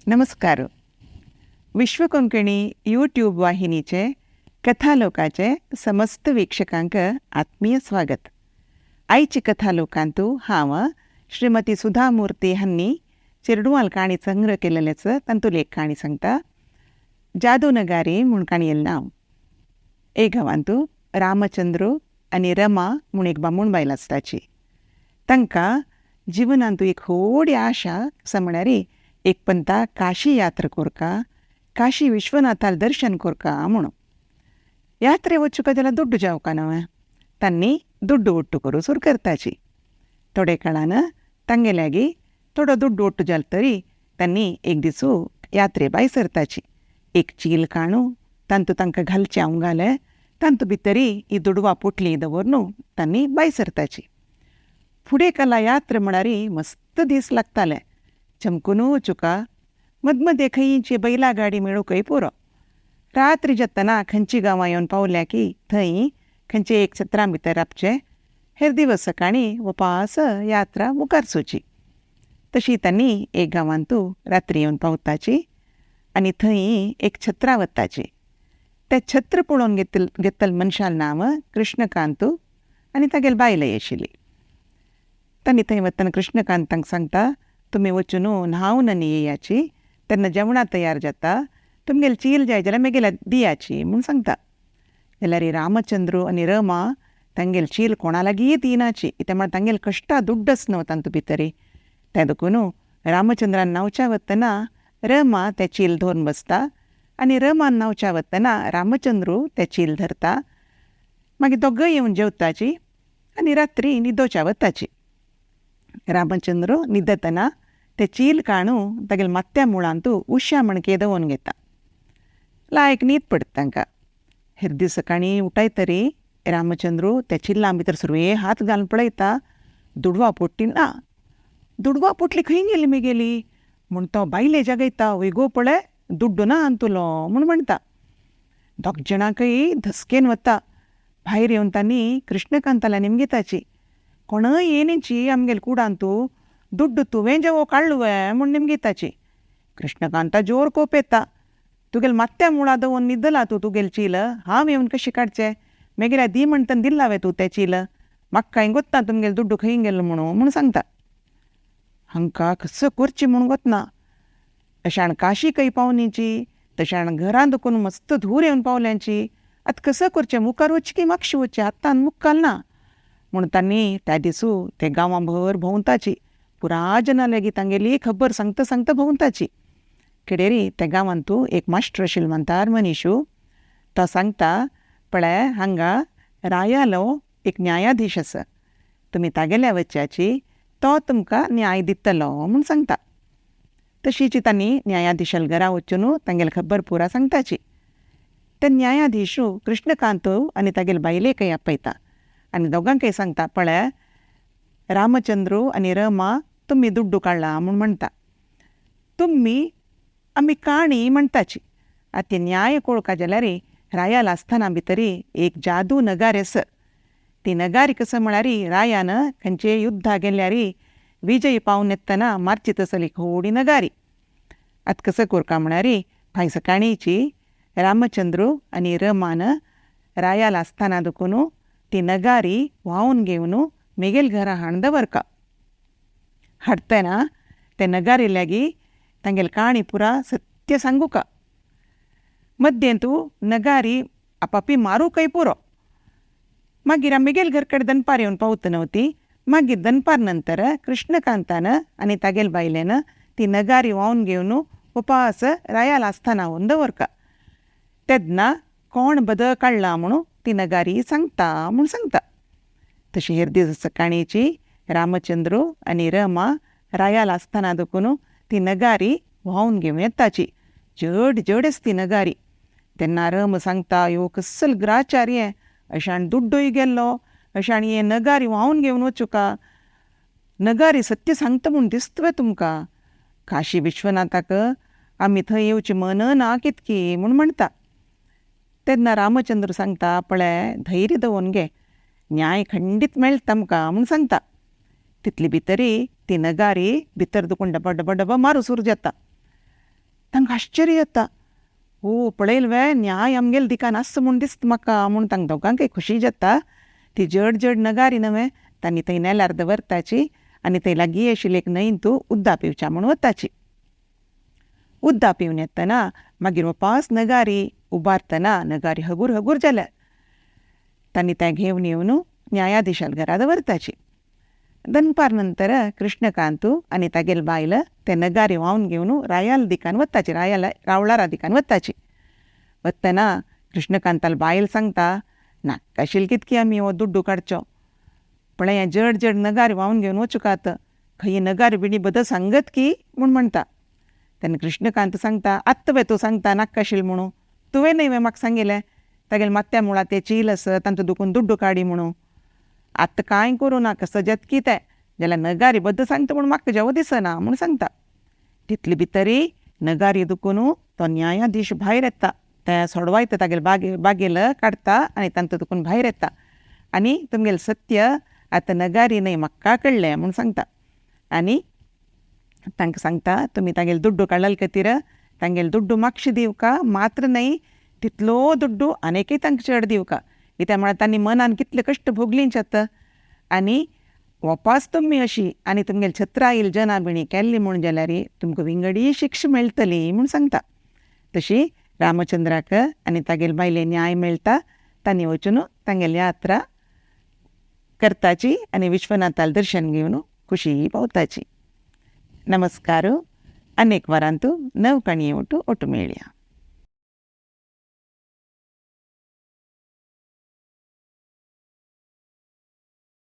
नमस्कार. विश्व कोंकणी यूट्यूब वाहिनीचे कथालोकाचे समस्त वीक्षकांक आत्मीय स्वागत. आयची कथालोकांतू हांव श्रीमती सुधा मूर्ती हांनी चिरडुवाल काणी संग्रह केलेलेच तांतूल एक काणी सांगता. जादू नगारी म्हूण काणयेल नांव. एक गांवांतू रामचंद्र आनी रमा म्हूण एक बामूण बायल आसताची. तांकां जिवनांतू एक व्हडी आशा कसा म्हळ्यार एक पंता काशी यात्रा कोरका, काशी विश्वनाथाल दर्शन कोरका म्हणून. यात्रे वचूका जाल्यार दुड्डू जावका न्हय. तांणी दुड्डू ಒಟ್ಟು करूं सुरू करताची. थोडे काळान तांगे लागीं थोडो दुड्डू ಒಟ್ಟು जाल तरी तांणी एक दिसू यात्रे भायर सरताची. एक चील काणू तांतू तांकां घालचें आवंगाले. तांतू भितरी ही दुडवा पोटली दवरून तांणी भायर सरताची. फुडें काला यात्रा म्हळ्यार मस्त दीस लागताले. चमकून वचूका मदमदे खंयची बैला गाडी मेळूकय पुरो. रात्री जेतना खंयची गांवां येवन पावल्या की थंय खंयचे एक सत्रां भितर रावचें. हेर दिवस सकाळीं उपास यात्रा मुखार सोची. तशी तांणी एक गांवांतू रात्री येवन पावताची आनी थंय एक छत्रां वताची. तें छत्र पळोवन घेतल मनशाल नांव कृष्णकांत आनी तागेली बायलय आशिल्ली. तांणी थंय वतना कृष्णकांत तांकां सांगता, तुमी वचून न्हांवन आनी येयाची. तेन्ना जेवणां तयार जाता. तुमगेली चील जाय जाल्यार म्हगेल्या दियाची म्हूण सांगता. जाल्यार रामचंद्र आनी रमा तांगेली चील कोणा लागीं दिनाची. कित्याक म्हळ्यार तांगेले कश्टा दुड्डस न्हय तांतू भितरी. तें देखून रामचंद्रान न्हांवच्या वतना रमा तें चील धरून बसता आनी रमान न्हांवच्या वतना रामचंद्र तें चील धरता. मागीर दोगय येवन जेवताची आनी रात्री न्हिदोवच्या वताची. रामचंद्र न्हिदतना तें चील काणू तागेल्या माथ्या मुळांतू उश्या मणके दवरून घेता. लायक न्हीद पडटा तांकां. हेर दीस सकाळीं उठयतरी रामचंद्र त्या चिल्लां भितर सुरवे हात घालून पळयता. दुडवा पोट्टी ना. दुडवा पोटली खंय गेली म्हगेली म्हूण तो बायले जागयता. वय गो पळय दुड्डू ना तुलो म्हूण म्हणटा. दोग जाणांकय धसकेन वता. भायर येवन तांणी कृष्णकांताला निमगेताची. कोणय येनीची आमगेल्या कुडांतू दुड्डू तुवें जेवो काडलुवे म्हूण निमगेताची. कृष्णकांता जोर कोप येता. तुगेले माथ्या मुळा दवरून न्हिदला तुगेले चील. हांव येवन कशें काडचें. म्हगेल्या दी म्हणटन दिल्लावे तूं तें चील. म्हाका कांय गोत्ता तुमगेलें दुड्डू खंय गेलो म्हूण सांगता. हांकां कसो करचें म्हूण गोतना. अशाण काशी खंय पावनीची. तशाण घरां दुखून मस्त धूर येवन पावल्यांची. आतां कसो करचें. मुखार वचचें की म्हापशें वचचें. आतां मुखार ना म्हूण तांणी त्या दिसू ते गांवां भर भोंवताची. पुराय जनां लेगीत तांगेली खबर सांगता सांगता भोंवताची. किडेरी त्या गांवांतू एक मास्टर आशिल्लो म्हणटार मनीशू. तो सांगता, पळय हांगा रायालो एक न्यायाधीश आसा. तुमी तागेल्या वच्च्याची. तो तुमकां न्याय दितलो म्हूण सांगता. तशीच तांणी न्यायाधीशाल घरा वचून तांगेली खबर पुरा सांगताची. ते न्यायाधीशू कृष्णकांत आनी तागेले बायलेकय आपयता आनी दोगांकय सांगता, पळय रामचंद्र आनी रमा तुमी दुड्डू काडला म्हूण म्हणटा. तुमी आमी काणी म्हणटाची. आतां न्याय कळोवका जाल्यार रायाल आसतना भितरी एक जादू नगारी आसा. ती नगारी कसो म्हळ्यार रायान खंयचे युद्धा गेल्यार विजय पावन येतना मारची तसली व्हडी नगारी. आतां कसो करता म्हळ्यार भायर सकाळींची रामचंद्र आनी रमान रायाल आसतना देखून ती नगारी व्हांवून घेवन म्हगेल घरा हाडून दवरका. हाडटना ते नगारी लागीं तांगेली काणी पुरा सत्य सांगूका. मध्येंतू नगारी आपापी मारूकय पुरो. मागीर म्हगेल घर कडेन दनपार येवन पावता न्हय ती. मागीर दनपार नंतर कृष्णकांतान आनी तागेले बायलेन ती नगारी व्हांवून घेवन उपास रायाल आसतना व्हरून दवरका. तेदना कोण बदल काडला म्हणून ती नगारी सांगता म्हूण सांगता. तशी हेर दीस सकाळींची रामचंद्र आनी रमा रायाल आसतना देखून ती नगारी व्हांवून घेवन येताची. जड जड आसा ती नगारी. तेन्ना रम सांगता, ह्यो कसलो ग्राचार हें. अशाण दुड्डूय गेल्लो. अशाण हें नगारी व्हांवून घेवन वचूका. नगारी सत्य सांगता म्हूण दिसतवे तुमकां. काशी विश्वनाथाक आमी थंय येवचें मन ना कितकी म्हूण म्हणटा. तेन्ना रामचंद्र सांगता, पळय धैर्य दवरून घे. न्याय खंडीत मेळटा आमकां म्हूण सांगता. तितली भितरी ती नगारी भितर दुखून डबा डबा डबा मारू सुरू जाता. तांकां आश्चर्य येता. ओ पळयलवे न्याय आमगेले दिकान आसा म्हूण दिसता म्हाका म्हूण तांकां दोगांकय खुशी जाता. ती जड जड नगारी न्हय तांणी थंय नेल्यार दवरताची आनी थंय लागीं आशिल्ले एक न्हंयेन तूं उद्दां पिवच्या म्हूण वताची. उद्दां पिवन येतना मागीर वपास नगारी उबारतना नगारी हगूर हगूर जाल्यार तांणी तें घेवन येवन न्यायाधीशाल्या घरा दवरताची. दनपार नंतर कृष्णकांत आनी तागेले बायल ते नगारी व्हांवन घेवन रायाल दिकान वताची, रावळारा दिकान वताची. वतना कृष्णकांताल बायल सांगता, नाका आशिल्ली कितकी आमी हो दुड्डू काडचो, पण हें जड जड नगारी व्हांवन घेवन वचुकात, खंय नगारी बिणी बद सांगत की म्हूण म्हणटा. तेन्ना कृष्णकांत सांगता, आत्ता वे तूं सांगता नाका आशिल्लें म्हणून, तुवें न्हय वे म्हाका सांगिल्लें तागेले माथ्या मुळार ते चील आसत तांचो दुखून दुड्डू काडी म्हणून. आत्तां कांय करूं नाका, सजत कितें जाल्यार नगारी बद्द सांगता म्हूण म्हाका जेव दिसना म्हूण सांगता. तितले भितरी नगारी दुखून तो न्यायाधीश भायर येता. तें सोडवायता तागेले बागेल काडटा आनी तांचो दुखून भायर येता आनी तुमगेलें सत्य आतां नगारी न्हय म्हाका कळ्ळें म्हूण सांगता. आनी तांकां सांगता, तुमी तागेले दुड्डू काडलेले खातीर तांगेले दुड्डू मातशें दिवका, मात्र न्हय तितलो दुड्डू आनीकय तांकां चड दिवका. कित्याक म्हळ्यार तांणी मनान कितले कश्ट भोगलींच आतां आनी वपास तुमी अशी आनी तुमगेले छत्रा इल्जना बिणी केल्ली म्हूण जाल्यार तुमकां विंगडी शिक्षा मेळटली म्हूण सांगता. तशी रामचंद्राक आनी तागेले बायले न्याय मेळटा. तांणी वचून तांगेली यात्रा करताची आनी विश्वनाथाल दर्शन घेवन खुशी पावताची. नमस्कार. अनेक वरांतू नव काणये ओटू मेळया.